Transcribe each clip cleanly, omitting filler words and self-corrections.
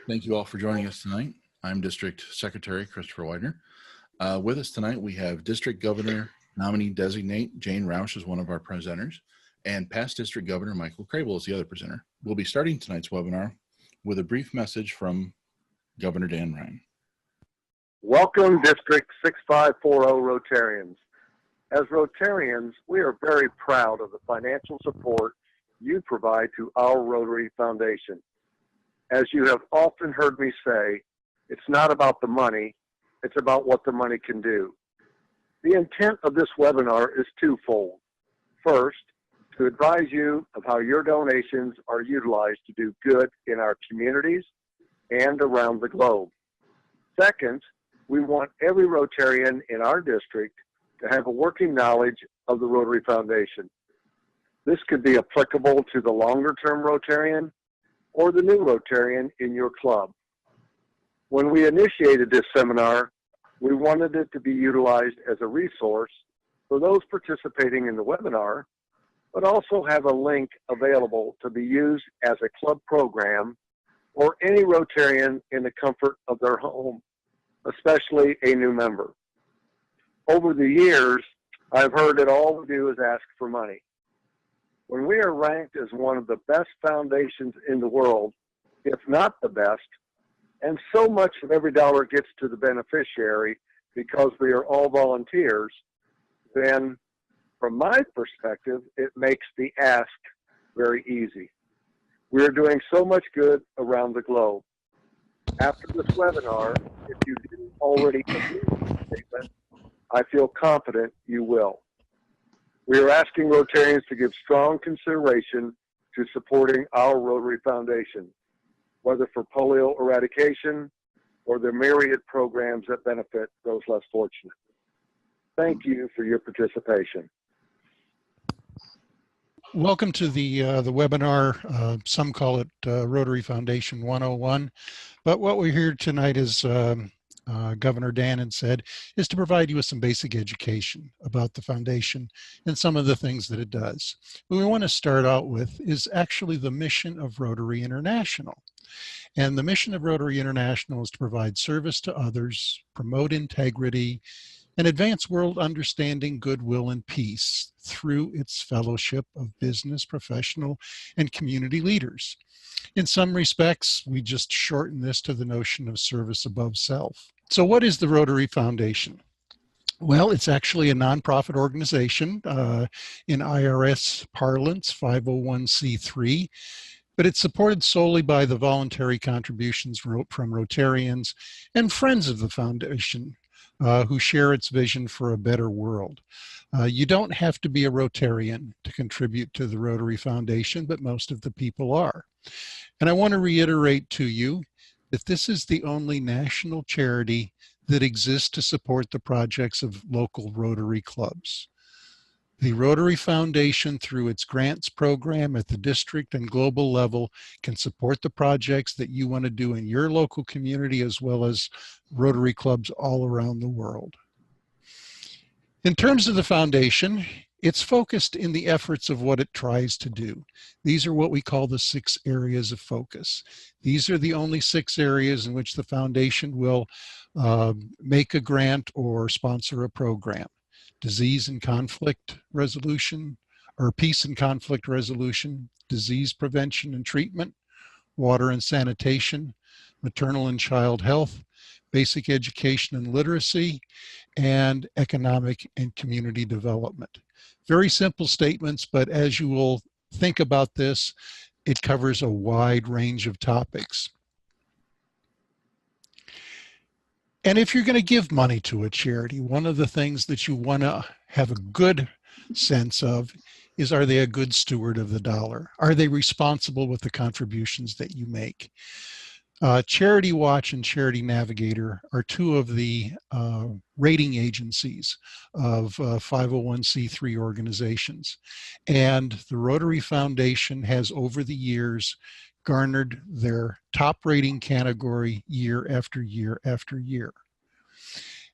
Thank you all for joining us tonight. I'm District Secretary Christopher Widener. With us tonight, we have District Governor nominee designate Jane Roush as one of our presenters, and past District Governor Michael Crable as the other presenter. We'll be starting tonight's webinar with a brief message from Governor Dan Ryan. Welcome, District 6540 Rotarians. As Rotarians, we are very proud of the financial support you provide to our Rotary Foundation. As you have often heard me say, it's not about the money, it's about what the money can do. The intent of this webinar is twofold. First, to advise you of how your donations are utilized to do good in our communities and around the globe. Second, we want every Rotarian in our district to have a working knowledge of the Rotary Foundation. This could be applicable to the longer-term Rotarian or the new Rotarian in your club. When we initiated this seminar, we wanted it to be utilized as a resource for those participating in the webinar, but also have a link available to be used as a club program or any Rotarian in the comfort of their home, especially a new member. Over the years, I've heard that all we do is ask for money. When we are ranked as one of the best foundations in the world, if not the best, and so much of every dollar gets to the beneficiary because we are all volunteers, then from my perspective, it makes the ask very easy. We are doing so much good around the globe. After this webinar, if you didn't already complete the statement, I feel confident you will. We are asking Rotarians to give strong consideration to supporting our Rotary Foundation, whether for polio eradication or the myriad programs that benefit those less fortunate. Thank you for your participation. Welcome to the webinar. Some call it Rotary Foundation 101, but what we're here tonight is Governor Dan said, is to provide you with some basic education about the foundation and some of the things that it does. What we want to start out with is actually the mission of Rotary International. And the mission of Rotary International is to provide service to others, promote integrity, and advance world understanding, goodwill, and peace through its fellowship of business, professional, and community leaders. In some respects, we just shorten this to the notion of service above self. So what is the Rotary Foundation? Well, it's actually a nonprofit organization in IRS parlance, 501c3, but it's supported solely by the voluntary contributions from Rotarians and friends of the foundation who share its vision for a better world. You don't have to be a Rotarian to contribute to the Rotary Foundation, but most of the people are. And I want to reiterate to you that this is the only national charity that exists to support the projects of local Rotary clubs. The Rotary Foundation, through its grants program at the district and global level, can support the projects that you want to do in your local community as well as Rotary clubs all around the world. In terms of the foundation, it's focused in the efforts of what it tries to do. These are what we call the 6 areas of focus. These are the only 6 areas in which the foundation will make a grant or sponsor a program. Disease and conflict resolution, or peace and conflict resolution, disease prevention and treatment, water and sanitation, maternal and child health, basic education and literacy, and economic and community development. Very simple statements, but as you will think about this, it covers a wide range of topics. And if you're going to give money to a charity, one of the things that you want to have a good sense of is, are they a good steward of the dollar? Are they responsible with the contributions that you make? Charity Watch and Charity Navigator are 2 of the rating agencies of 501c3 organizations. And the Rotary Foundation has, over the years, garnered their top rating category year after year after year.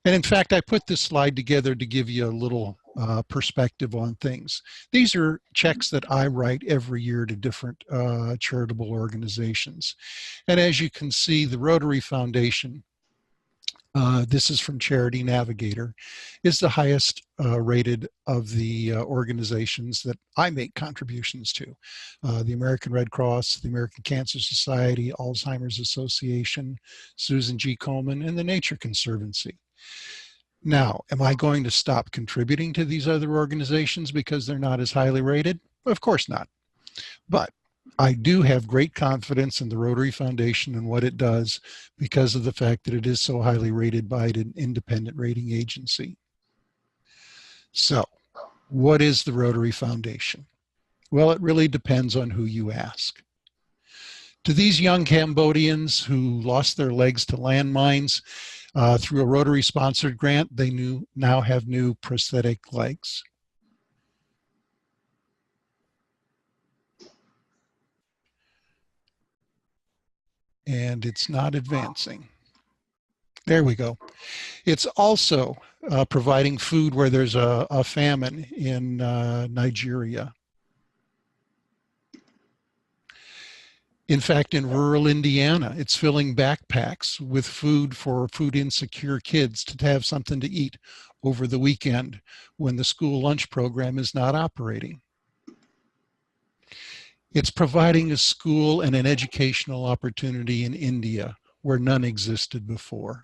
And in fact, I put this slide together to give you a little perspective on things. These are checks that I write every year to different charitable organizations. And as you can see, the Rotary Foundation, this is from Charity Navigator, is the highest rated of the organizations that I make contributions to. The American Red Cross, the American Cancer Society, Alzheimer's Association, Susan G. Komen, and the Nature Conservancy. Now, am I going to stop contributing to these other organizations because they're not as highly rated? Of course not. But I do have great confidence in the Rotary Foundation and what it does because of the fact that it is so highly rated by an independent rating agency. So, what is the Rotary Foundation? Well, it really depends on who you ask. To these young Cambodians who lost their legs to landmines through a Rotary-sponsored grant, they now have new prosthetic legs. And it's not advancing. There we go. It's also providing food where there's a famine in Nigeria. In fact, in rural Indiana, it's filling backpacks with food for food insecure kids to have something to eat over the weekend when the school lunch program is not operating. It's providing a school and an educational opportunity in India where none existed before.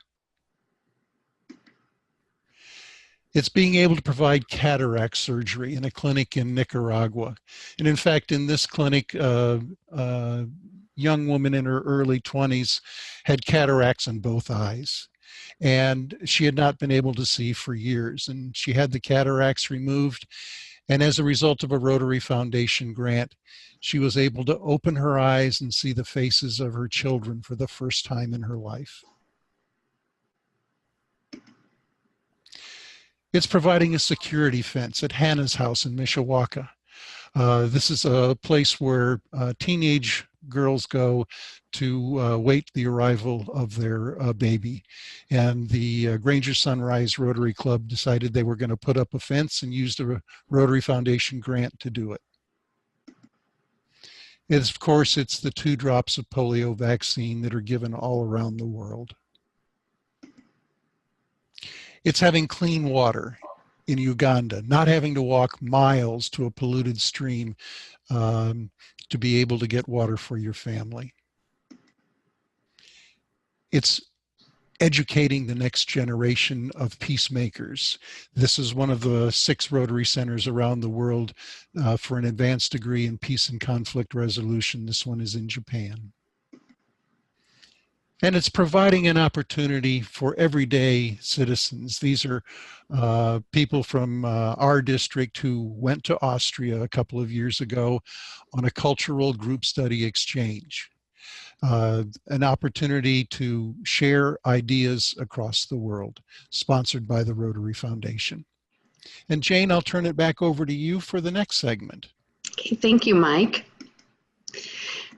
It's being able to provide cataract surgery in a clinic in Nicaragua. And in fact, in this clinic, young woman in her early 20s had cataracts in both eyes. And she had not been able to see for years. And she had the cataracts removed. And as a result of a Rotary Foundation grant, she was able to open her eyes and see the faces of her children for the first time in her life. It's providing a security fence at Hannah's house in Mishawaka. This is a place where teenage girls go to wait the arrival of their baby. And the Granger Sunrise Rotary Club decided they were going to put up a fence and used a Rotary Foundation grant to do it. Of course, it's the 2 drops of polio vaccine that are given all around the world. It's having clean water in Uganda, not having to walk miles to a polluted stream to be able to get water for your family. It's educating the next generation of peacemakers. This is one of the 6 Rotary Centers around the world for an advanced degree in peace and conflict resolution. This one is in Japan. And it's providing an opportunity for everyday citizens. These are people from our district who went to Austria a couple of years ago on a cultural group study exchange. An opportunity to share ideas across the world, sponsored by the Rotary Foundation. And Jane, I'll turn it back over to you for the next segment. Okay, thank you, Mike.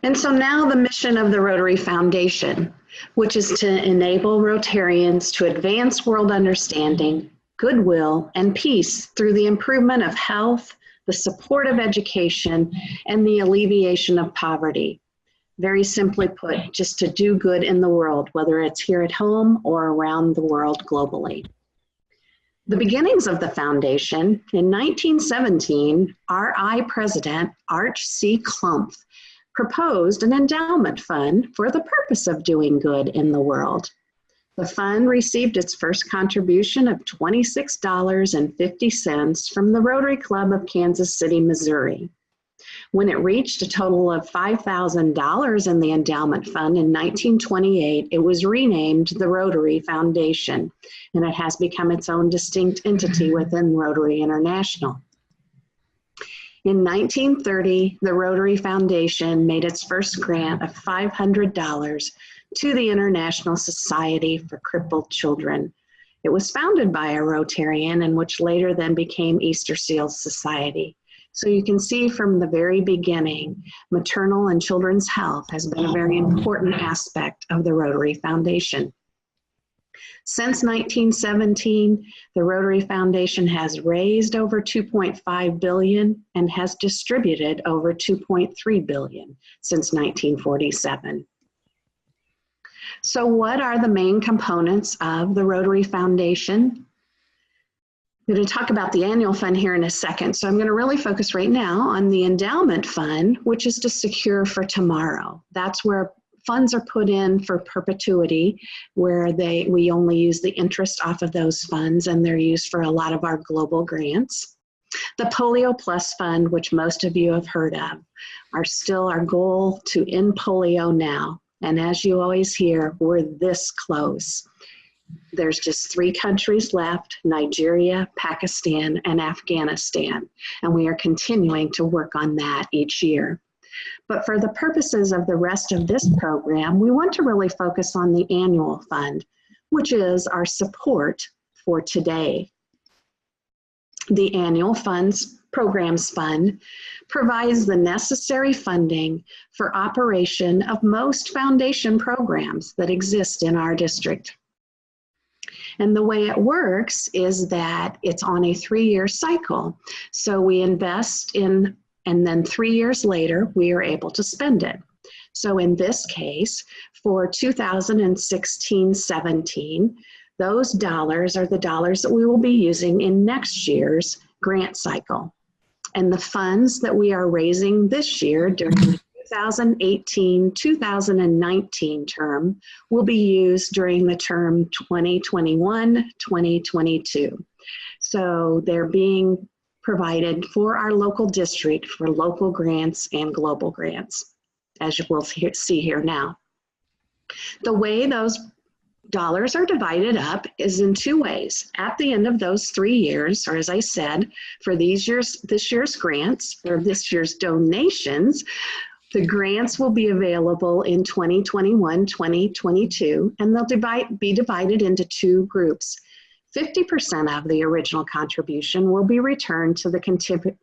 And so now the mission of the Rotary Foundation, which is to enable Rotarians to advance world understanding, goodwill, and peace through the improvement of health, the support of education, and the alleviation of poverty. Very simply put, just to do good in the world, whether it's here at home or around the world globally. The beginnings of the foundation, in 1917, RI President Arch C. Klumpf proposed an endowment fund for the purpose of doing good in the world. The fund received its first contribution of $26.50 from the Rotary Club of Kansas City, Missouri. When it reached a total of $5,000 in the endowment fund in 1928, it was renamed the Rotary Foundation, and it has become its own distinct entity within Rotary International. In 1930, the Rotary Foundation made its first grant of $500 to the International Society for Crippled Children. It was founded by a Rotarian and which later then became Easter Seals Society. So you can see from the very beginning, maternal and children's health has been a very important aspect of the Rotary Foundation. Since 1917, the Rotary Foundation has raised over $2.5 billion and has distributed over $2.3 billion since 1947. So what are the main components of the Rotary Foundation? I'm going to talk about the annual fund here in a second. So I'm going to really focus right now on the endowment fund, which is to secure for tomorrow. That's where funds are put in for perpetuity, where we only use the interest off of those funds, and they're used for a lot of our global grants. The Polio Plus Fund, which most of you have heard of, are still our goal to end polio now. And as you always hear, we're this close. There's just 3 countries left: Nigeria, Pakistan, and Afghanistan. And we are continuing to work on that each year. But for the purposes of the rest of this program, we want to really focus on the annual fund, which is our support for today. The annual programs fund provides the necessary funding for operation of most foundation programs that exist in our district. And the way it works is that it's on a 3-year cycle. So we invest in, and then 3 years later, we are able to spend it. So in this case, for 2016-17, those dollars are the dollars that we will be using in next year's grant cycle. And the funds that we are raising this year during the 2018-2019 term will be used during the term 2021-2022. So they're being provided for our local district for local grants and global grants, as you will see here now. The way those dollars are divided up is in 2 ways. At the end of those 3 years, or as I said, for this year's grants, or this year's donations, the grants will be available in 2021-2022, and they'll be divided into 2 groups. 50% of the original contribution will be returned to the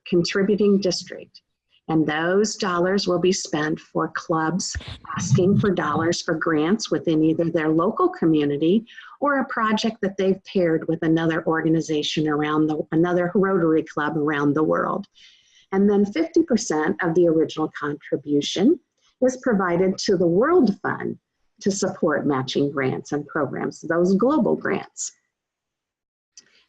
contributing district, and those dollars will be spent for clubs asking for dollars for grants within either their local community or a project that they've paired with another organization around another Rotary Club around the world. And then 50% of the original contribution is provided to the World Fund to support matching grants and programs, those global grants.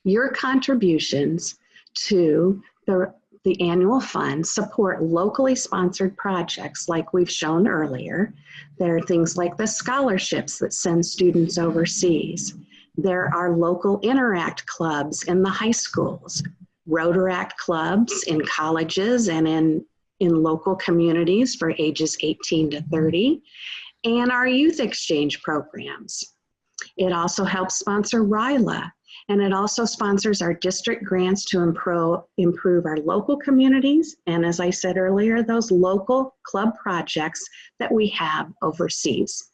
Your contributions to the annual fund support locally sponsored projects like we've shown earlier. There are things like the scholarships that send students overseas. There are local Interact clubs in the high schools, Rotaract clubs in colleges and in local communities for ages 18 to 30, and our youth exchange programs. It also helps sponsor RILA, and it also sponsors our district grants to improve our local communities, and as I said earlier, those local club projects that we have overseas.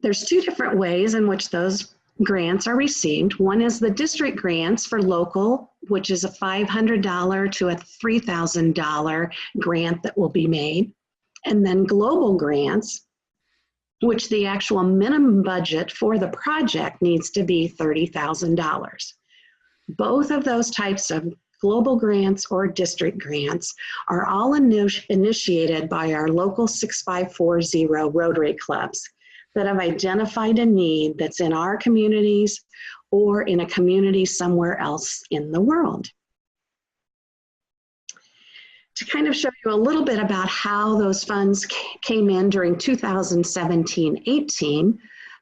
There's 2 different ways in which those grants are received. One is the district grants for local, which is a $500 to a $3,000 grant that will be made, and then global grants, which the actual minimum budget for the project needs to be $30,000. Both of those types of global grants or district grants are all initiated by our local 6540 Rotary clubs that have identified a need that's in our communities or in a community somewhere else in the world. To kind of show you a little bit about how those funds came in during 2017-18,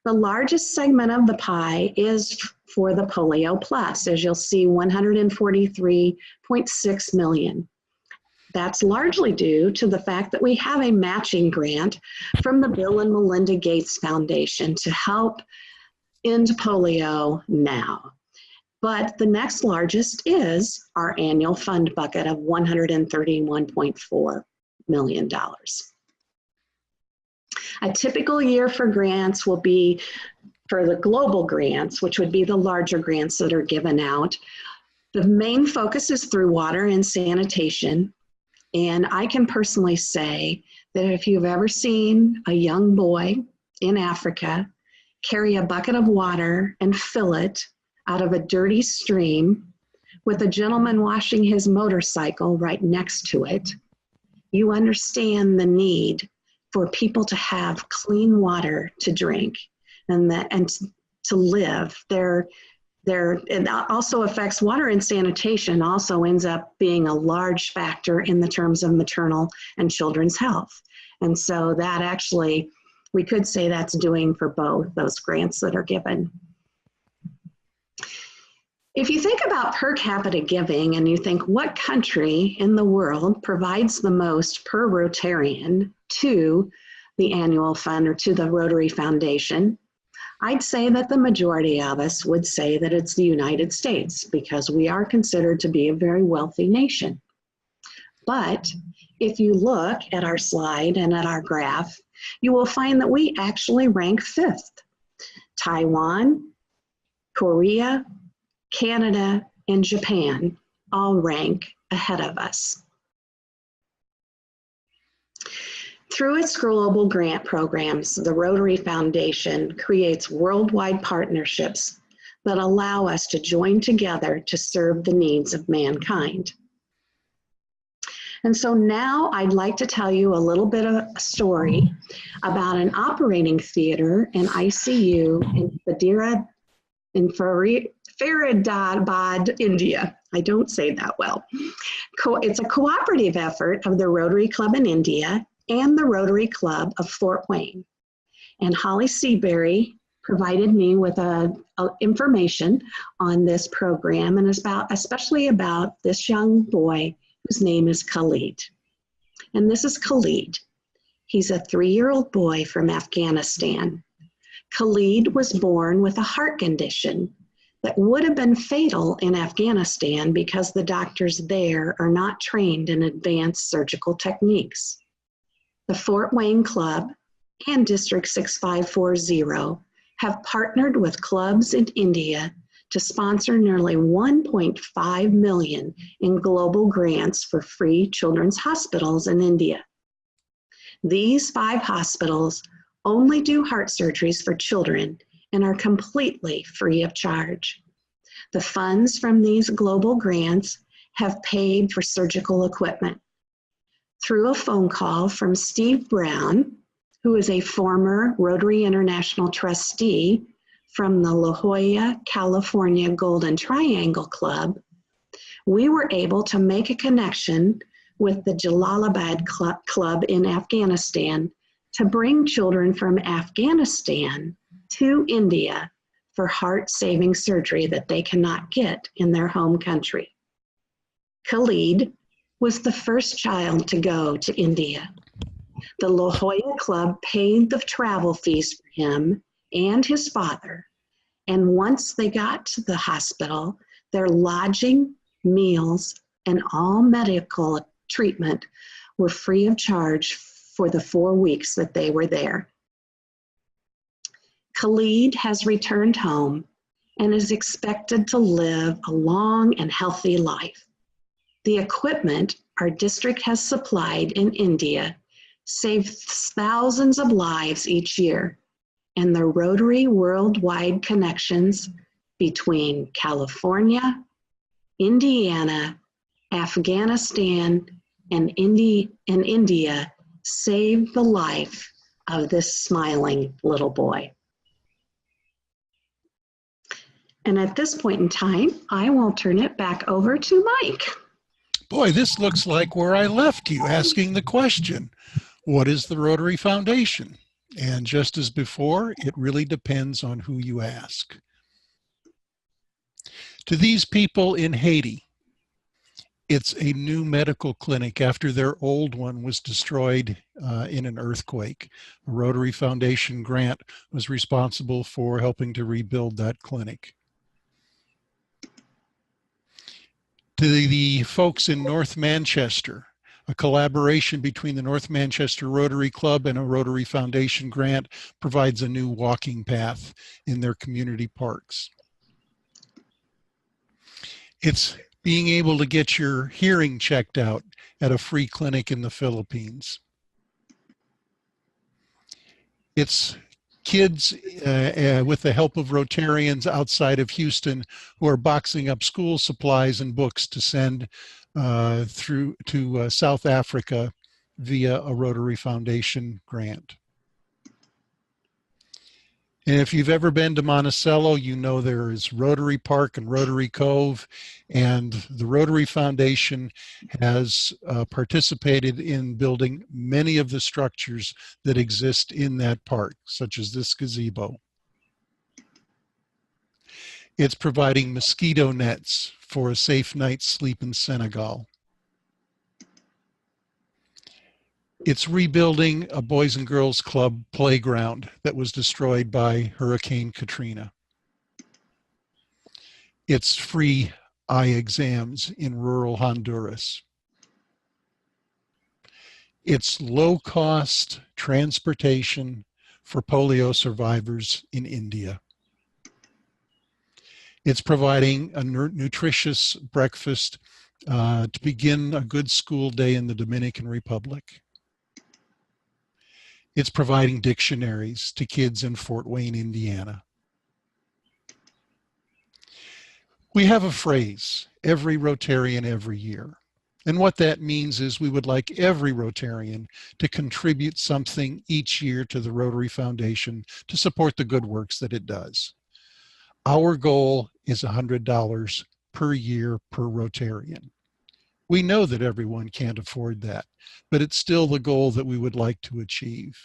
the largest segment of the pie is for the Polio Plus, as you'll see, $143.6 million. That's largely due to the fact that we have a matching grant from the Bill and Melinda Gates Foundation to help end polio now. But the next largest is our annual fund bucket of $131.4 million. A typical year for grants will be, for the global grants, which would be the larger grants that are given out, the main focus is through water and sanitation. And I can personally say that if you've ever seen a young boy in Africa carry a bucket of water and fill it out of a dirty stream with a gentleman washing his motorcycle right next to it, you understand the need for people to have clean water to drink and to live. It also affects water, and sanitation also ends up being a large factor in the terms of maternal and children's health. And so that actually, we could say that's doing for both those grants that are given. If you think about per capita giving and you think what country in the world provides the most per Rotarian to the annual fund or to the Rotary Foundation, I'd say that the majority of us would say that it's the United States, because we are considered to be a very wealthy nation. But if you look at our slide and at our graph, you will find that we actually rank 5th. Taiwan, Korea, Canada, and Japan all rank ahead of us. Through its global grant programs, the Rotary Foundation creates worldwide partnerships that allow us to join together to serve the needs of mankind. And so now I'd like to tell you a little bit of a story about an operating theater and ICU in Faridabad, India. I don't say that well. It's a cooperative effort of the Rotary Club in India and the Rotary Club of Fort Wayne. And Holly Seabury provided me with information on this program, and especially about this young boy whose name is Khalid. And this is Khalid. He's a 3-year-old boy from Afghanistan. Khalid was born with a heart condition that would have been fatal in Afghanistan because the doctors there are not trained in advanced surgical techniques. The Fort Wayne Club and District 6540 have partnered with clubs in India to sponsor nearly 1.5 million in global grants for free children's hospitals in India. These 5 hospitals only do heart surgeries for children and are completely free of charge. The funds from these global grants have paid for surgical equipment. Through a phone call from Steve Brown, who is a former Rotary International trustee from the La Jolla, California Golden Triangle Club, we were able to make a connection with the Jalalabad Club in Afghanistan to bring children from Afghanistan to India for heart-saving surgery that they cannot get in their home country. Khalid was the first child to go to India. The La Jolla Club paid the travel fees for him and his father, and once they got to the hospital, their lodging, meals, and all medical treatment were free of charge for the 4 weeks that they were there. Khalid has returned home and is expected to live a long and healthy life. The equipment our district has supplied in India saves thousands of lives each year, and the Rotary worldwide connections between California, Indiana, Afghanistan, and India saved the life of this smiling little boy. And at this point in time, I will turn it back over to Mike. Boy, this looks like where I left you, asking the question, what is the Rotary Foundation? And just as before, it really depends on who you ask. To these people in Haiti, it's a new medical clinic after their old one was destroyed in an earthquake. A Rotary Foundation grant was responsible for helping to rebuild that clinic. To the folks in North Manchester, a collaboration between the North Manchester Rotary Club and a Rotary Foundation grant provides a new walking path in their community parks. It's being able to get your hearing checked out at a free clinic in the Philippines. It's kids with the help of Rotarians outside of Houston who are boxing up school supplies and books to send through to South Africa via a Rotary Foundation grant. And if you've ever been to Monticello, you know there is Rotary Park and Rotary Cove, and the Rotary Foundation has participated in building many of the structures that exist in that park, such as this gazebo. It's providing mosquito nets for a safe night's sleep in Senegal. It's rebuilding a Boys and Girls Club playground that was destroyed by Hurricane Katrina. It's free eye exams in rural Honduras. It's low-cost transportation for polio survivors in India. It's providing a nutritious breakfast to begin a good school day in the Dominican Republic. It's providing dictionaries to kids in Fort Wayne, Indiana. We have a phrase, every Rotarian every year. And what that means is we would like every Rotarian to contribute something each year to the Rotary Foundation to support the good works that it does. Our goal is $100 per year per Rotarian. We know that everyone can't afford that, but it's still the goal that we would like to achieve.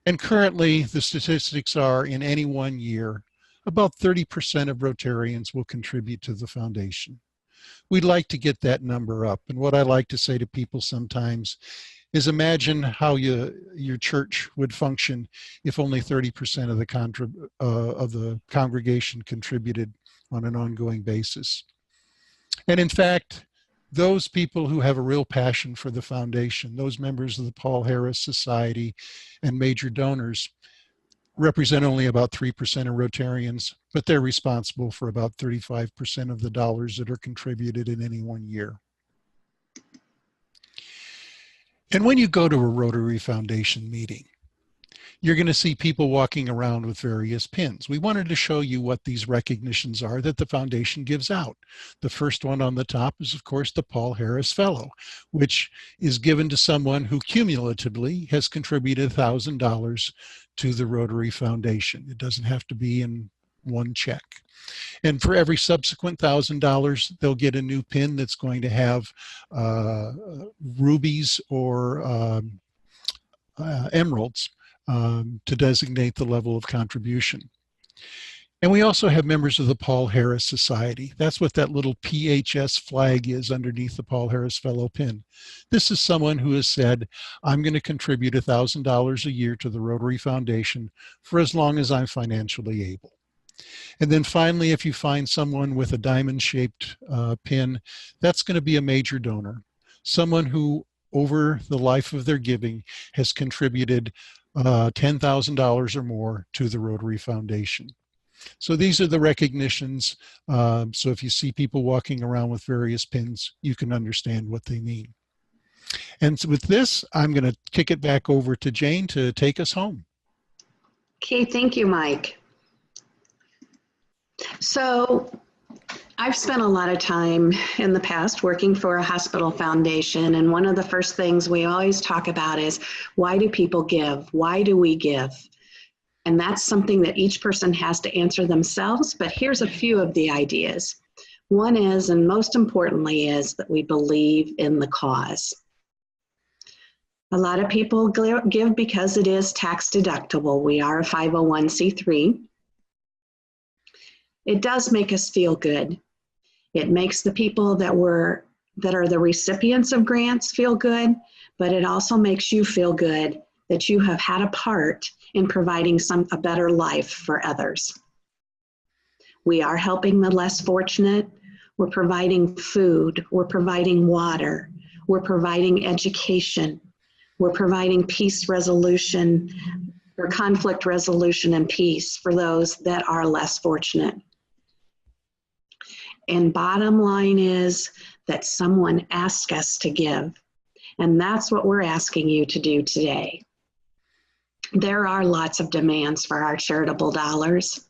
And currently, the statistics are in any one year, about 30% of Rotarians will contribute to the foundation. We'd like to get that number up. And what I like to say to people sometimes is imagine how your church would function if only 30% of the congregation contributed on an ongoing basis. And in fact, those people who have a real passion for the foundation, those members of the Paul Harris Society and major donors, represent only about 3% of Rotarians, but they're responsible for about 35% of the dollars that are contributed in any one year. And when you go to a Rotary Foundation meeting, you're going to see people walking around with various pins. We wanted to show you what these recognitions are that the foundation gives out. The first one on the top is, of course, the Paul Harris Fellow, which is given to someone who cumulatively has contributed $1,000 to the Rotary Foundation. It doesn't have to be in one check. And for every subsequent $1,000, they'll get a new pin that's going to have rubies or emeralds to designate the level of contribution. And we also have members of the Paul Harris Society. That's what that little PHS flag is underneath the Paul Harris Fellow pin. This is someone who has said, I'm going to contribute $1,000 a year to the Rotary Foundation for as long as I'm financially able. And then finally, if you find someone with a diamond-shaped pin, that's going to be a major donor. Someone who, over the life of their giving, has contributed $10,000 or more to the Rotary Foundation. So these are the recognitions. So if you see people walking around with various pins, you can understand what they mean. And so with this, I'm going to kick it back over to Jane to take us home. Okay, thank you, Mike. So I've spent a lot of time in the past working for a hospital foundation, and one of the first things we always talk about is, why do people give? Why do we give? And that's something that each person has to answer themselves, but here's a few of the ideas. One is, and most importantly, is that we believe in the cause. A lot of people give because it is tax deductible. We are a 501c3. It does make us feel good. It makes the people that are the recipients of grants feel good, but it also makes you feel good that you have had a part in providing a better life for others. We are helping the less fortunate. We're providing food. We're providing water. We're providing education. We're providing peace resolution or conflict resolution and peace for those that are less fortunate. And bottom line is that someone asked us to give. And that's what we're asking you to do today. There are lots of demands for our charitable dollars,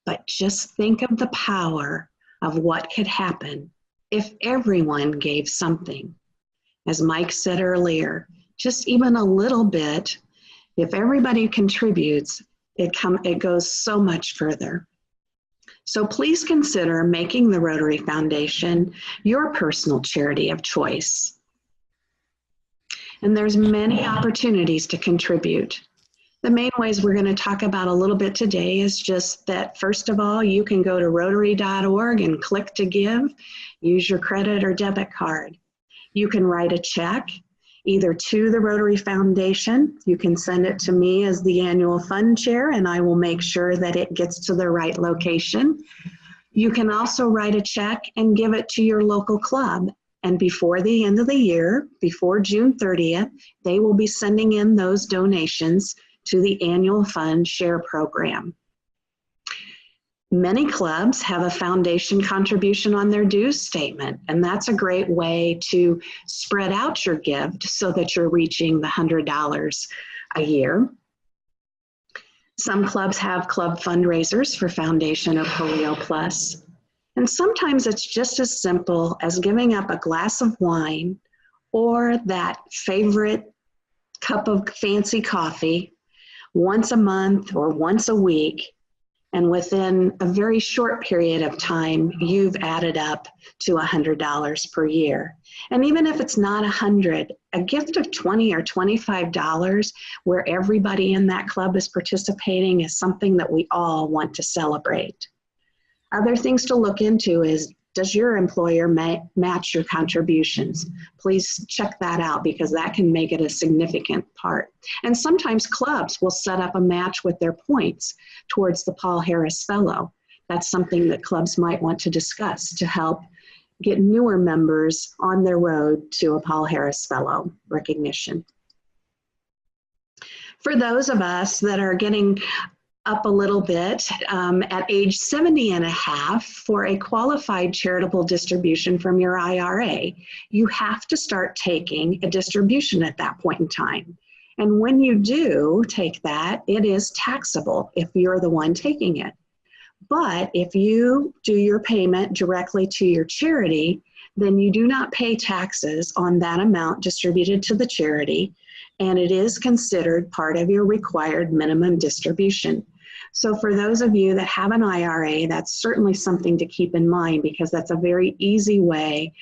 but just think of the power of what could happen if everyone gave something. As Mike said earlier, just even a little bit, if everybody contributes, it goes so much further. So please consider making the Rotary Foundation your personal charity of choice. And there's many opportunities to contribute. The main ways we're going to talk about a little bit today is just that, first of all, you can go to rotary.org and click to give, use your credit or debit card. You can write a check either to the Rotary Foundation. You can send it to me as the annual fund chair, and I will make sure that it gets to the right location. You can also write a check and give it to your local club. And before the end of the year, before June 30th, they will be sending in those donations to the annual fund share program. Many clubs have a foundation contribution on their dues statement, and that's a great way to spread out your gift so that you're reaching the $100 a year. Some clubs have club fundraisers for Foundation or Polio Plus. And sometimes it's just as simple as giving up a glass of wine or that favorite cup of fancy coffee once a month or once a week. And within a very short period of time, you've added up to $100 per year. And even if it's not 100, a gift of $20 or $25 where everybody in that club is participating is something that we all want to celebrate. Other things to look into is, does your employer match your contributions? Please check that out because that can make it a significant part. And sometimes clubs will set up a match with their points towards the Paul Harris Fellow. That's something that clubs might want to discuss to help get newer members on their road to a Paul Harris Fellow recognition. For those of us that are getting up a little bit at age 70 and a half, for a qualified charitable distribution from your IRA, you have to start taking a distribution at that point in time. And when you do take that, it is taxable if you're the one taking it. But if you do your payment directly to your charity, then you do not pay taxes on that amount distributed to the charity, and it is considered part of your required minimum distribution. So for those of you that have an IRA, that's certainly something to keep in mind because that's a very easy way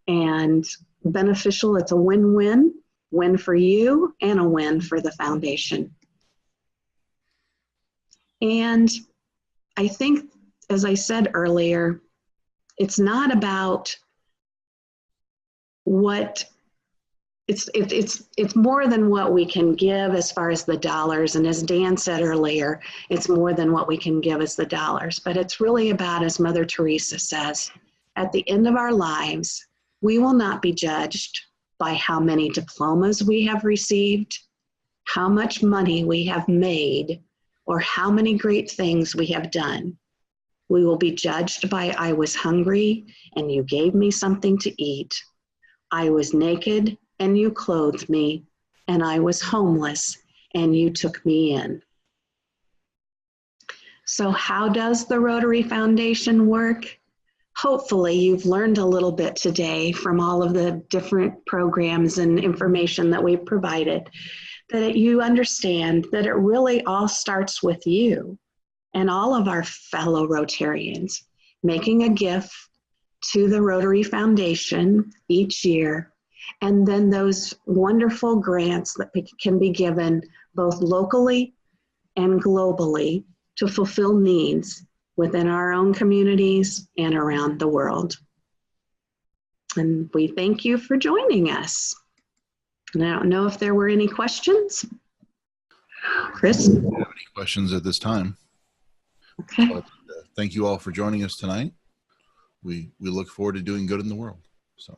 and beneficial. It's a win-win, win for you and a win for the foundation. And I think, as I said earlier, it's not about what it's more than what we can give as far as the dollars. And as Dan said earlier, it's more than what we can give as the dollars. But it's really about, as Mother Teresa says, at the end of our lives, we will not be judged by how many diplomas we have received, how much money we have made, or how many great things we have done. We will be judged by, I was hungry and you gave me something to eat. I was naked and you clothed me, and I was homeless, and you took me in. So how does the Rotary Foundation work? Hopefully you've learned a little bit today from all of the different programs and information that we've provided, that you understand that it really all starts with you and all of our fellow Rotarians making a gift to the Rotary Foundation each year, and then those wonderful grants that can be given both locally and globally to fulfill needs within our own communities and around the world. And we thank you for joining us. And I don't know if there were any questions. Chris? I don't have any questions at this time. Okay. But, thank you all for joining us tonight. We look forward to doing good in the world. So.